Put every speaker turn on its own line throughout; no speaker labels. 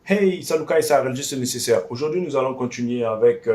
Hey, salut Kai, ça juste le nécessaire. Aujourd'hui, nous allons continuer avec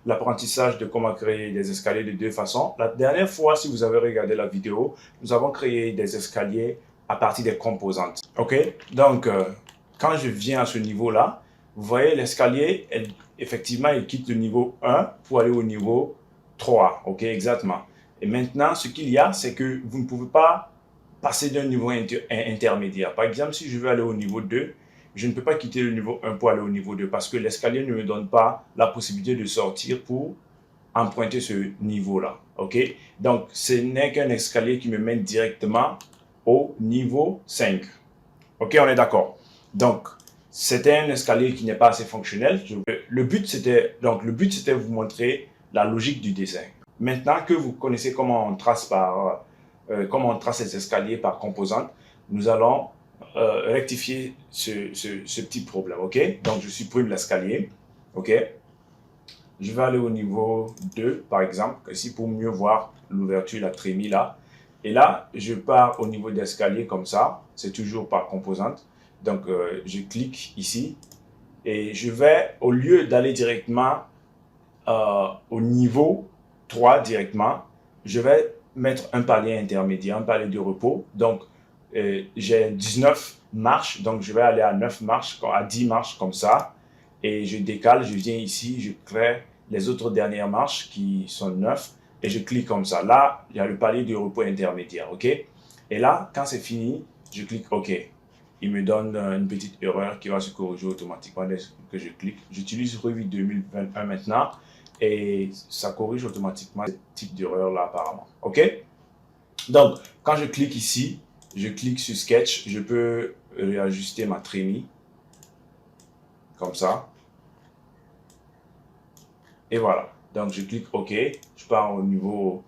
l'apprentissage de comment créer des escaliers de deux façons. La dernière fois, si vous avez regardé la vidéo, nous avons créé des escaliers à partir des composantes. OK? Donc, quand je viens à ce niveau-là, vous voyez l'escalier, effectivement, il quitte le niveau 1 pour aller au niveau 3. OK? Exactement. Et maintenant, ce qu'il y a, c'est que vous ne pouvez pas passer d'un niveau intermédiaire. Par exemple, si je veux aller au niveau 2, je ne peux pas quitter le niveau 1 pour aller au niveau 2 parce que l'escalier ne me donne pas la possibilité de sortir pour emprunter ce niveau-là. OK? Donc, ce n'est qu'un escalier qui me mène directement au niveau 5. OK, on est d'accord. Donc, c'était un escalier qui n'est pas assez fonctionnel. Le but, c'était de vous montrer la logique du dessin. Maintenant que vous connaissez comment on trace les escaliers par composante, nous allons rectifier ce petit problème. OK? Donc, je supprime l'escalier. OK? Je vais aller au niveau 2, par exemple, ici pour mieux voir l'ouverture, la trémie là. Et là, je pars au niveau d'escalier comme ça. C'est toujours par composante. Donc, je clique ici. Et je vais, au lieu d'aller directement au niveau 3 directement, je vais mettre un palier intermédiaire, un palier de repos. Donc, j'ai 19 marches, donc je vais aller à 9 marches, à 10 marches comme ça. Et je décale, je viens ici, je crée les autres dernières marches qui sont 9 et je clique comme ça. Là, il y a le palier de repos intermédiaire, OK? Et là, quand c'est fini, je clique OK. Il me donne une petite erreur qui va se corriger automatiquement dès que je clique. J'utilise Revit 2021 maintenant et ça corrige automatiquement ce type d'erreur là apparemment. OK? Donc, quand je clique ici, je clique sur Sketch, je peux réajuster ma trémie comme ça. Et voilà. Donc, je clique OK. Je pars au niveau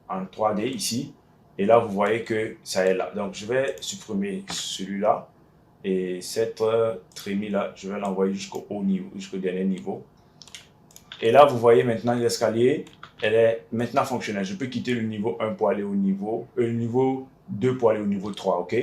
en 3D ici. Et là, vous voyez que ça est là. Donc, je vais supprimer celui-là. Et cette trémie-là, je vais l'envoyer jusqu'au haut niveau, jusqu'au dernier niveau. Et là, vous voyez maintenant l'escalier, elle est maintenant fonctionnelle. Je peux quitter le niveau 1 pour aller au niveau, le niveau 2 pour aller au niveau 3, OK?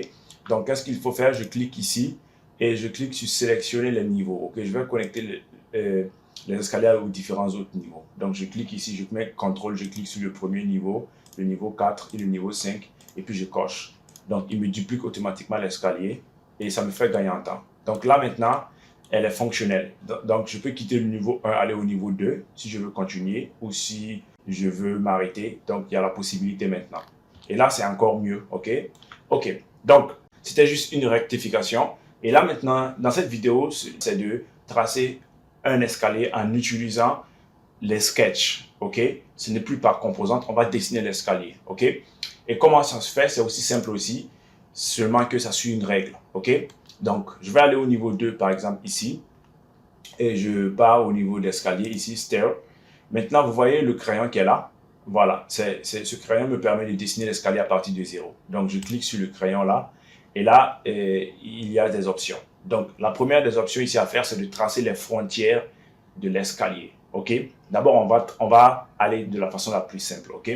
Donc, qu'est-ce qu'il faut faire? Je clique ici et je clique sur sélectionner les niveaux, OK? Je vais connecter les escaliers aux différents autres niveaux. Donc, je clique ici, je mets CTRL, je clique sur le premier niveau, le niveau 4 et le niveau 5 et puis je coche. Donc, il me duplique automatiquement l'escalier et ça me fait gagner en temps. Donc là, maintenant, elle est fonctionnelle. Donc, je peux quitter le niveau 1, aller au niveau 2 si je veux continuer ou si je veux m'arrêter. Donc, il y a la possibilité maintenant. Et là, c'est encore mieux, OK? OK. Donc, c'était juste une rectification. Et là, maintenant, dans cette vidéo, c'est de tracer un escalier en utilisant les sketchs, OK? Ce n'est plus par composante, on va dessiner l'escalier, OK? Et comment ça se fait? C'est aussi simple aussi, seulement que ça suit une règle, OK? Donc, je vais aller au niveau 2, par exemple, ici. Et je pars au niveau d'escalier, ici, stair. Maintenant, vous voyez le crayon qui est là. Voilà, ce crayon me permet de dessiner l'escalier à partir de 0. Donc, je clique sur le crayon là. Et là, il y a des options. Donc, la première des options ici à faire, c'est de tracer les frontières de l'escalier. OK? D'abord, on va aller de la façon la plus simple. OK?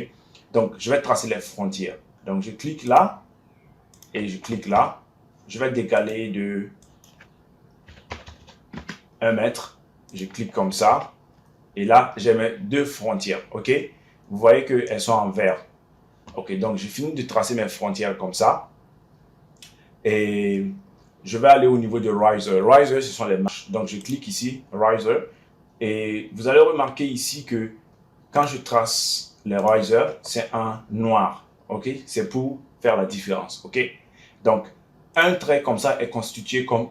Donc, je vais tracer les frontières. Donc, je clique là et je clique là. Je vais décaler de 1 mètre. Je clique comme ça. Et là, j'ai mes deux frontières. OK? Vous voyez qu'elles sont en vert. OK, donc j'ai fini de tracer mes frontières comme ça. Et je vais aller au niveau de Riser. Riser, ce sont les marches. Donc, je clique ici, Riser. Et vous allez remarquer ici que quand je trace les Riser, c'est en noir. OK? C'est pour faire la différence. OK? Donc, un trait comme ça est constitué comme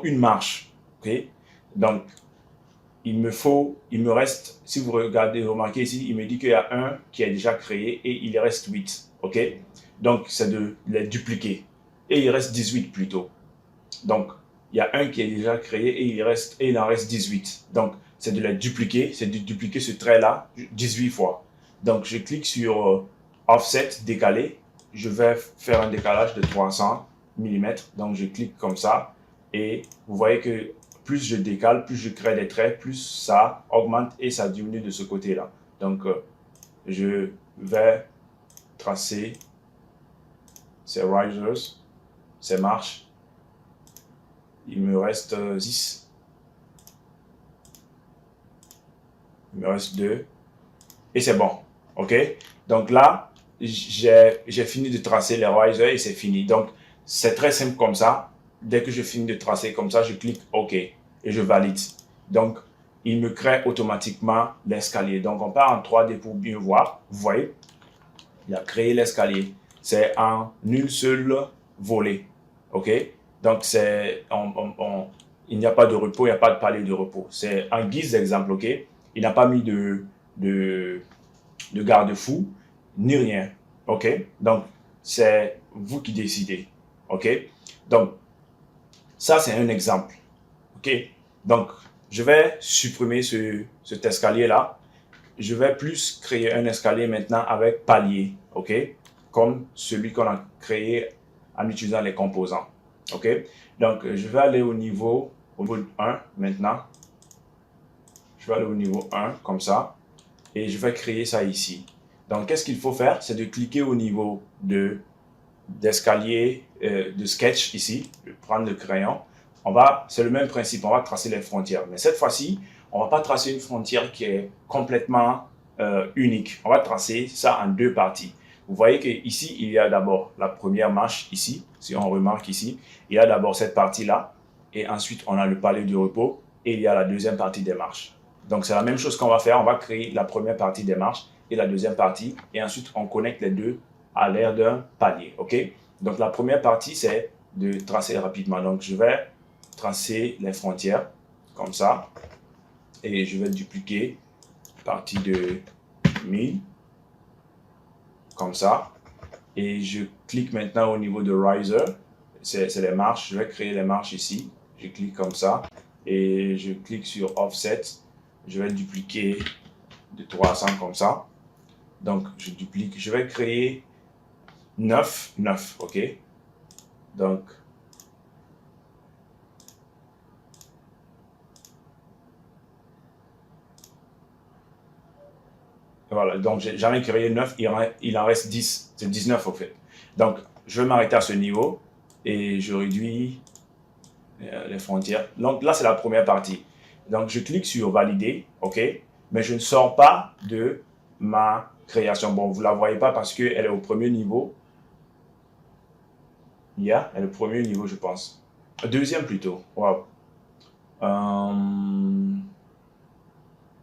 une marche. OK? Donc, il me reste, si vous regardez, remarquez ici, il me dit qu'il y a un qui est déjà créé et il reste 8. OK? Donc, c'est de les dupliquer. Et il reste 18 plutôt. Donc, il y a un qui est déjà créé et il en reste 18. Donc, c'est de les dupliquer, c'est de dupliquer ce trait-là 18 fois. Donc, je clique sur Offset, décaler. Je vais faire un décalage de 300 mm. Donc, je clique comme ça. Et vous voyez que plus je décale, plus je crée des traits, plus ça augmente et ça diminue de ce côté-là. Donc, je vais tracer ces risers, ces marches. Il me reste 10. Il me reste 2. Et c'est bon. OK? Donc là, j'ai fini de tracer les risers et c'est fini. Donc, c'est très simple comme ça. Dès que je finis de tracer comme ça, je clique OK et je valide. Donc, il me crée automatiquement l'escalier. Donc, on part en 3D pour bien voir. Vous voyez, il a créé l'escalier. C'est en une seule volée. OK? Donc, il n'y a pas de repos, il n'y a pas de palier de repos. C'est en guise d'exemple. OK? Il n'a pas mis de garde-fou, ni rien. OK? Donc, c'est vous qui décidez. OK? Donc, ça, c'est un exemple. OK? Donc, je vais supprimer cet escalier-là. Je vais plus créer un escalier maintenant avec palier. OK? Comme celui qu'on a créé en utilisant les composants. OK? Donc, je vais aller au niveau 1 maintenant. Je vais aller au niveau 1 comme ça. Et je vais créer ça ici. Donc, qu'est-ce qu'il faut faire? C'est de cliquer au niveau d'escalier, de sketch ici, de prendre le crayon. C'est le même principe, on va tracer les frontières. Mais cette fois-ci, on ne va pas tracer une frontière qui est complètement unique. On va tracer ça en 2 parties. Vous voyez qu'ici, il y a d'abord la première marche ici. Si on remarque ici, il y a d'abord cette partie-là. Et ensuite, on a le palier du repos. Et il y a la deuxième partie des marches. Donc, c'est la même chose qu'on va faire. On va créer la première partie des marches et la deuxième partie. Et ensuite, on connecte les deux à l'aide d'un palier. OK? Donc, la première partie, c'est de tracer rapidement. Donc, je vais tracer les frontières comme ça. Et je vais dupliquer partie de 1000 comme ça. Et je clique maintenant au niveau de riser. C'est les marches. Je vais créer les marches ici. Je clique comme ça. Et je clique sur offset. Je vais dupliquer de 300 comme ça. Donc, je duplique. Je vais créer 9. OK? Donc, voilà. Donc, j'en ai créé 9. Il en reste 10. C'est 19 au fait. Donc, je vais m'arrêter à ce niveau et je réduis les frontières. Donc, là, c'est la première partie. Donc, je clique sur valider. OK? Mais je ne sors pas de ma création. Bon, vous ne la voyez pas parce qu'elle est au premier niveau. Elle est le premier niveau, je pense. Deuxième plutôt. Wow.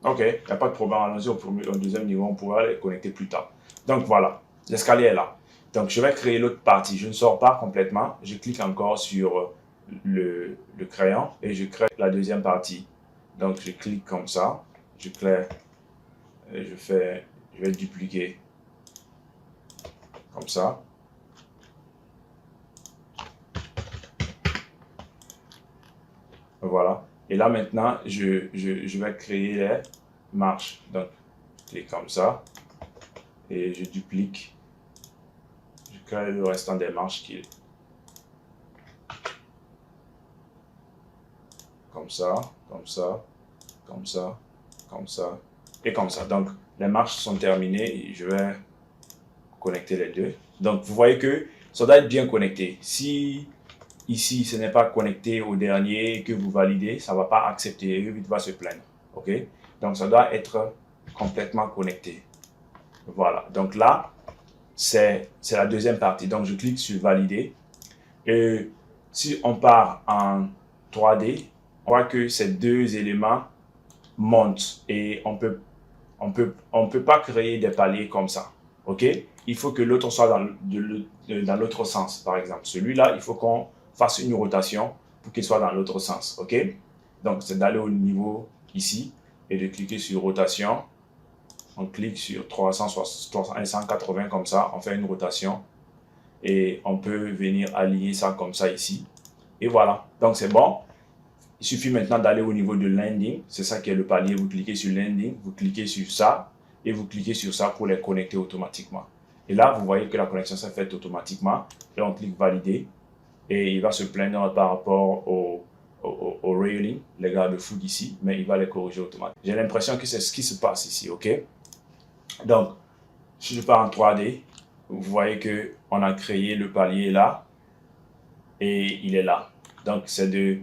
OK, il n'y a pas de problème. Allons-y au deuxième niveau. On pourra les connecter plus tard. Donc, voilà. L'escalier est là. Donc, je vais créer l'autre partie. Je ne sors pas complètement. Je clique encore sur le crayon et je crée la deuxième partie. Donc, je clique comme ça. Je vais dupliquer comme ça. Voilà. Et là, maintenant, je vais créer les marches. Donc, je clique comme ça. Et je duplique. Je crée le restant des marches comme ça, comme ça, comme ça, comme ça et comme ça. Donc, les marches sont terminées et je vais connecter les deux. Donc, vous voyez que ça doit être bien connecté. Si ici, ce n'est pas connecté au dernier et que vous validez, ça ne va pas accepter et il va se plaindre. OK? Donc, ça doit être complètement connecté. Voilà. Donc là, c'est la deuxième partie. Donc, je clique sur valider. Et si on part en 3D, on voit que ces deux éléments montent et on peut pas créer des paliers comme ça. OK? Il faut que l'autre soit dans l'autre sens, par exemple. Celui-là, il faut qu'on fasse une rotation pour qu'il soit dans l'autre sens. OK? Donc, c'est d'aller au niveau ici et de cliquer sur rotation. On clique sur 380 comme ça. On fait une rotation et on peut venir aligner ça comme ça ici. Et voilà. Donc, c'est bon. Il suffit maintenant d'aller au niveau de landing. C'est ça qui est le palier. Vous cliquez sur landing, vous cliquez sur ça et vous cliquez sur ça pour les connecter automatiquement. Et là, vous voyez que la connexion s'est faite automatiquement. Et on clique valider. Et il va se plaindre par rapport au railing, les garde-fous d'ici, mais il va les corriger automatiquement. J'ai l'impression que c'est ce qui se passe ici, OK? Donc, si je pars en 3D, vous voyez que on a créé le palier là et il est là. Donc c'est de,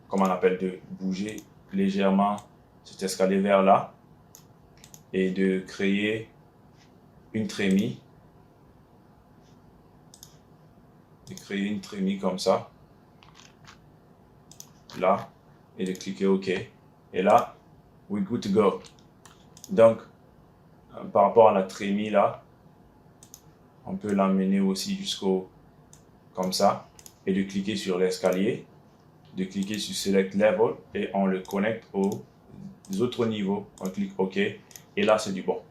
comment on appelle, de bouger légèrement cet escalier vers là et de créer une trémie. De créer une trémie comme ça, là, et de cliquer OK. Et là, we're good to go. Donc, par rapport à la trémie là, on peut l'emmener aussi jusqu'au, comme ça, et de cliquer sur l'escalier, de cliquer sur Select Level, et on le connecte aux autres niveaux. On clique OK, et là, c'est du bon.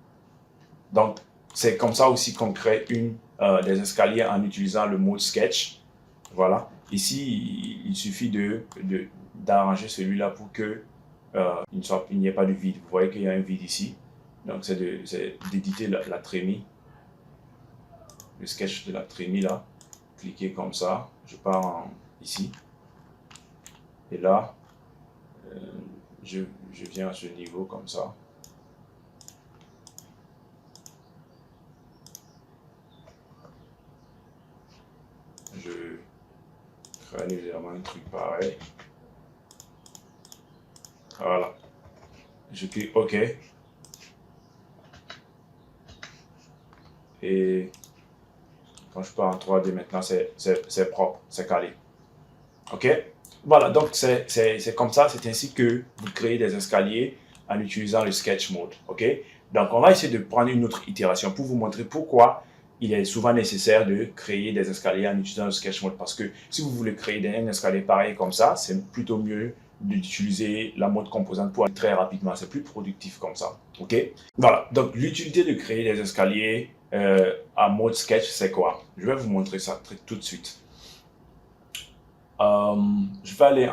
Donc, c'est comme ça aussi qu'on crée des escaliers en utilisant le mode Sketch. Voilà. Ici, il suffit d'arranger celui-là pour que il n'y ait pas de vide. Vous voyez qu'il y a un vide ici. Donc, c'est d'éditer la trémie, le sketch de la trémie là. Cliquez comme ça. Je pars ici. Et là, je viens à ce niveau comme ça. Je crée légèrement un truc pareil. Voilà. Je clique OK. Et quand je pars en 3D maintenant, c'est propre, c'est calé. OK? Voilà, donc c'est comme ça, c'est ainsi que vous créez des escaliers en utilisant le sketch mode. OK? Donc on va essayer de prendre une autre itération pour vous montrer pourquoi il est souvent nécessaire de créer des escaliers en utilisant le sketch mode. Parce que si vous voulez créer un escalier pareil comme ça, c'est plutôt mieux d'utiliser la mode composante pour aller très rapidement. C'est plus productif comme ça. OK? Voilà, donc l'utilité de créer des escaliers en mode sketch, c'est quoi? Je vais vous montrer ça tout de suite. Je vais aller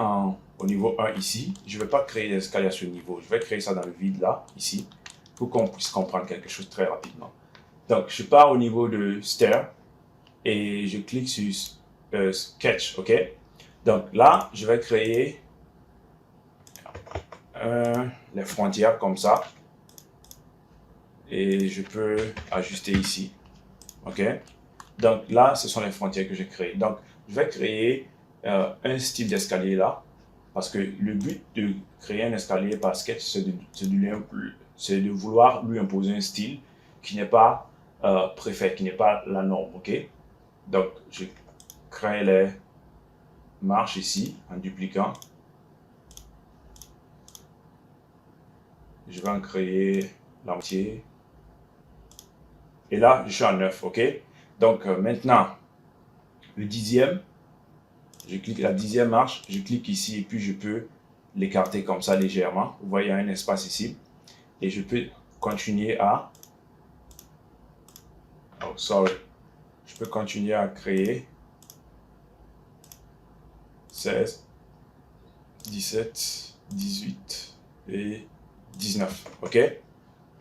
au niveau 1 ici. Je ne vais pas créer des escaliers à ce niveau. Je vais créer ça dans le vide là, ici, pour qu'on puisse comprendre quelque chose très rapidement. Donc, je pars au niveau de Stair et je clique sur Sketch, OK? Donc là, je vais créer les frontières comme ça. Et je peux ajuster ici, OK? Donc là, ce sont les frontières que j'ai créées. Donc, je vais créer un style d'escalier là, parce que le but de créer un escalier par sketch, c'est de vouloir lui imposer un style qui n'est pas préfet, qui n'est pas la norme, OK? Donc, je crée les marches ici en dupliquant. Je vais en créer la moitié. Et là, je suis en 9, OK? Donc, maintenant, le 10e, je clique la 10e marche, je clique ici et puis je peux l'écarter comme ça légèrement. Vous voyez, il y a un espace ici. Et je peux continuer à... Oh, sorry. Je peux continuer à créer 16, 17, 18 et 19. OK?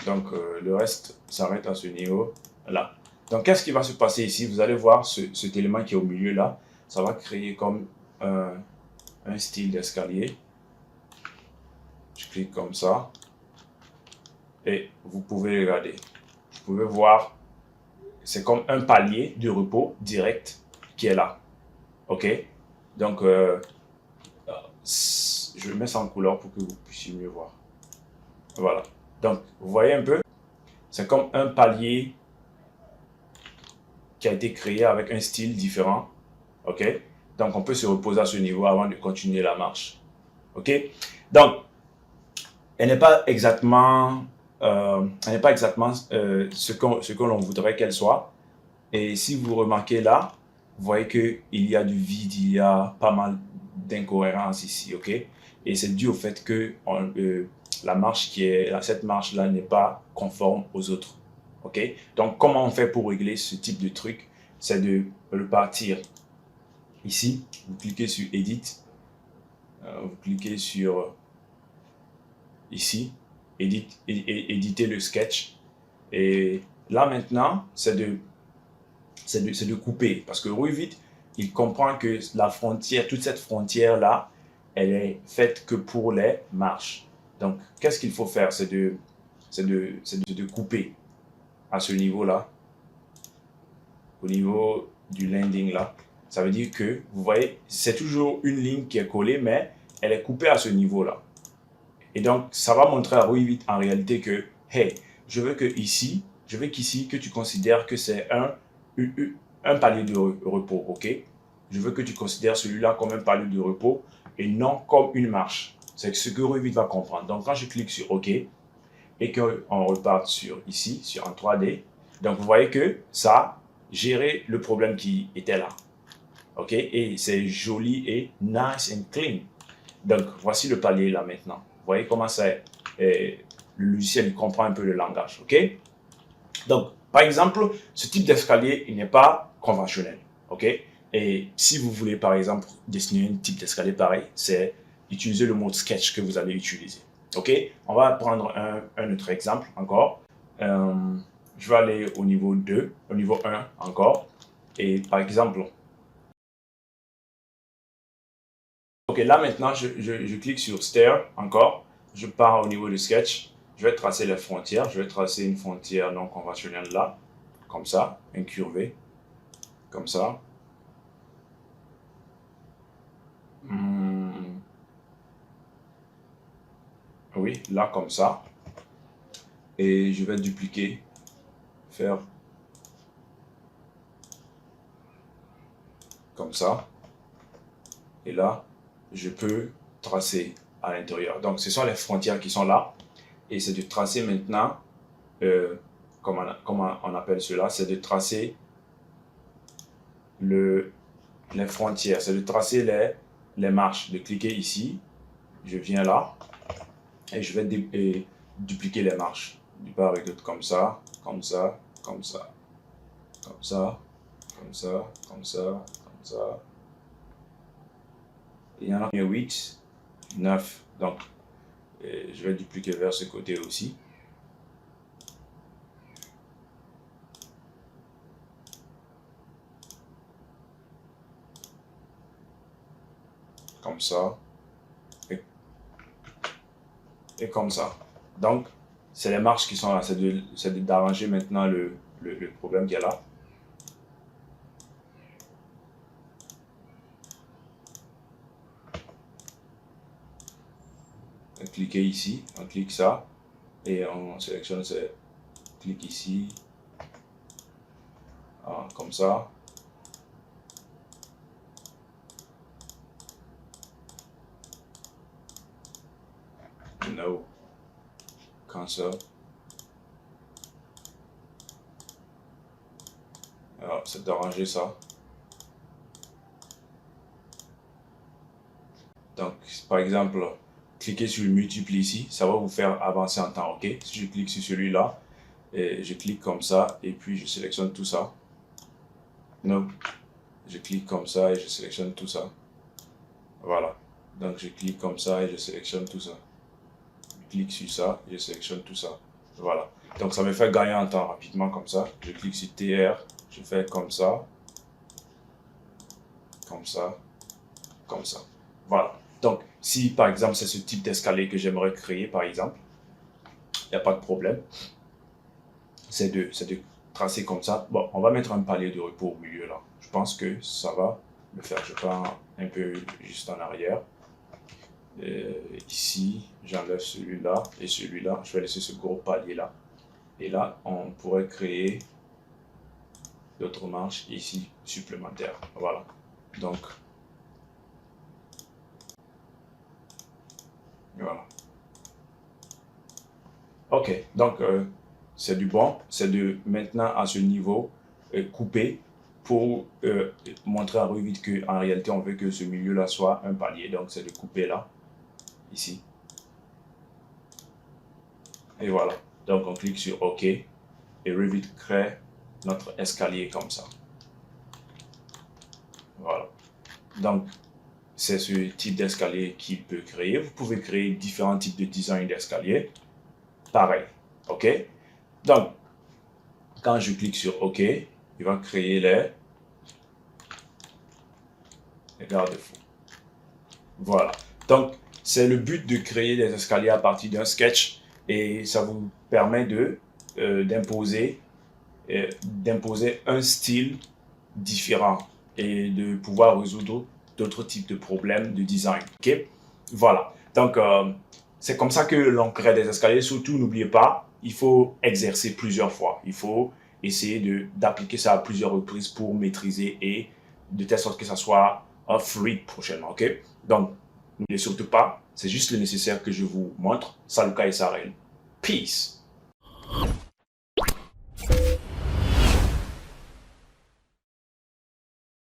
Donc, le reste s'arrête à ce niveau-là. Donc, qu'est-ce qui va se passer ici? Vous allez voir cet élément qui est au milieu là. Ça va créer comme un style d'escalier. Je clique comme ça. Et vous pouvez regarder. Vous pouvez voir, c'est comme un palier de repos direct qui est là. OK? Donc, je mets ça en couleur pour que vous puissiez mieux voir. Voilà. Donc, vous voyez un peu? C'est comme un palier qui a été créé avec un style différent. OK? Donc, on peut se reposer à ce niveau avant de continuer la marche. OK? Donc, elle n'est pas exactement, ce que l'on voudrait qu'elle soit. Et si vous remarquez là, vous voyez qu'il y a du vide, il y a pas mal d'incohérences ici. OK? Et c'est dû au fait que la marche cette marche-là n'est pas conforme aux autres. OK? Donc, comment on fait pour régler ce type de truc? C'est de repartir ici. Vous cliquez sur Edit. Vous cliquez sur ici. Éditer le sketch. Et là, maintenant, c'est de couper. Parce que Revit, il comprend que la frontière, toute cette frontière-là, elle est faite que pour les marches. Donc, qu'est-ce qu'il faut faire? C'est de couper à ce niveau-là. au niveau du landing là, ça veut dire que, vous voyez, c'est toujours une ligne qui est collée, mais elle est coupée à ce niveau-là. Et donc, ça va montrer à Revit en réalité que, hey, je veux qu'ici, que tu considères que c'est un palier de repos, ok? Je veux que tu considères celui-là comme un palier de repos et non comme une marche. C'est ce que Revit va comprendre. Donc, quand je clique sur OK et qu'on reparte sur ici, sur un 3D, donc vous voyez que ça a géré le problème qui était là. OK? Et c'est joli et nice and clean. Donc, voici le palier là maintenant. Vous voyez comment c'est, le logiciel comprend un peu le langage. OK? Donc, par exemple, ce type d'escalier, il n'est pas conventionnel. OK? Et si vous voulez, par exemple, dessiner un type d'escalier pareil, c'est utiliser le mode sketch que vous allez utiliser. OK? On va prendre un autre exemple encore. Je vais aller au niveau 2, au niveau 1 encore. Et par exemple, OK, là maintenant, je clique sur Stair encore. Je pars au niveau du sketch. Je vais tracer les frontières. Je vais tracer une frontière non conventionnelle là, comme ça, incurvée, comme ça. Oui, là comme ça. Et je vais dupliquer, faire comme ça. Et là, je peux tracer à l'intérieur. Donc, ce sont les frontières qui sont là. Et c'est de tracer maintenant, comment on appelle cela? C'est de tracer les frontières. C'est de tracer les marches. De cliquer ici. Je viens là. Et je vais dupliquer les marches. Du part et d'autre comme ça, comme ça, comme ça, comme ça, comme ça, comme ça, comme ça. Il y en a 8, 9. Donc, je vais dupliquer vers ce côté aussi. Comme ça. Et comme ça. Donc, c'est les marches qui sont là. C'est d'arranger maintenant le problème qu'il y a là. On clique ici, on clique ça. Et on sélectionne, clique ici. Ah, comme ça. No. Cancel. Alors, c'est d'arranger ça. Donc, par exemple, cliquez sur le multiple ici, ça va vous faire avancer en temps, ok? Si je clique sur celui-là, je clique comme ça, et puis je sélectionne tout ça. Non, je clique comme ça et je sélectionne tout ça. Voilà. Donc, je clique comme ça et je sélectionne tout ça. Je clique sur ça et je sélectionne tout ça. Voilà. Donc, ça me fait gagner en temps rapidement comme ça. Je clique sur TR, je fais comme ça, comme ça, comme ça. Voilà. Donc, si par exemple, c'est ce type d'escalier que j'aimerais créer, par exemple, il n'y a pas de problème. C'est de tracer comme ça. Bon, on va mettre un palier de repos au milieu là. Je pense que ça va le faire. Je pars un peu juste en arrière. Ici, j'enlève celui-là et celui-là. Je vais laisser ce gros palier là. Et là, on pourrait créer d'autres marches ici supplémentaires. Voilà. Donc, voilà. Ok, donc c'est du bon, c'est de maintenant à ce niveau couper pour montrer à Revit qu'en réalité on veut que ce milieu-là soit un palier. Donc c'est de couper là, ici. Et voilà. Donc on clique sur OK et Revit crée notre escalier comme ça. Voilà. Donc c'est ce type d'escalier qu'il peut créer. Vous pouvez créer différents types de design d'escalier. Pareil. OK? Donc, quand je clique sur OK, il va créer les garde-fous. Voilà. Donc, c'est le but de créer des escaliers à partir d'un sketch et ça vous permet d'imposer un style différents et de pouvoir résoudre d'autres types de problèmes de design. Ok, voilà. Donc, c'est comme ça que l'on crée des escaliers. Surtout, n'oubliez pas, il faut exercer plusieurs fois. Il faut essayer d'appliquer ça à plusieurs reprises pour maîtriser et de telle sorte que ça soit fluide prochainement. Ok, donc, n'oubliez surtout pas, c'est juste le nécessaire que je vous montre. Salut et Sarel. Peace.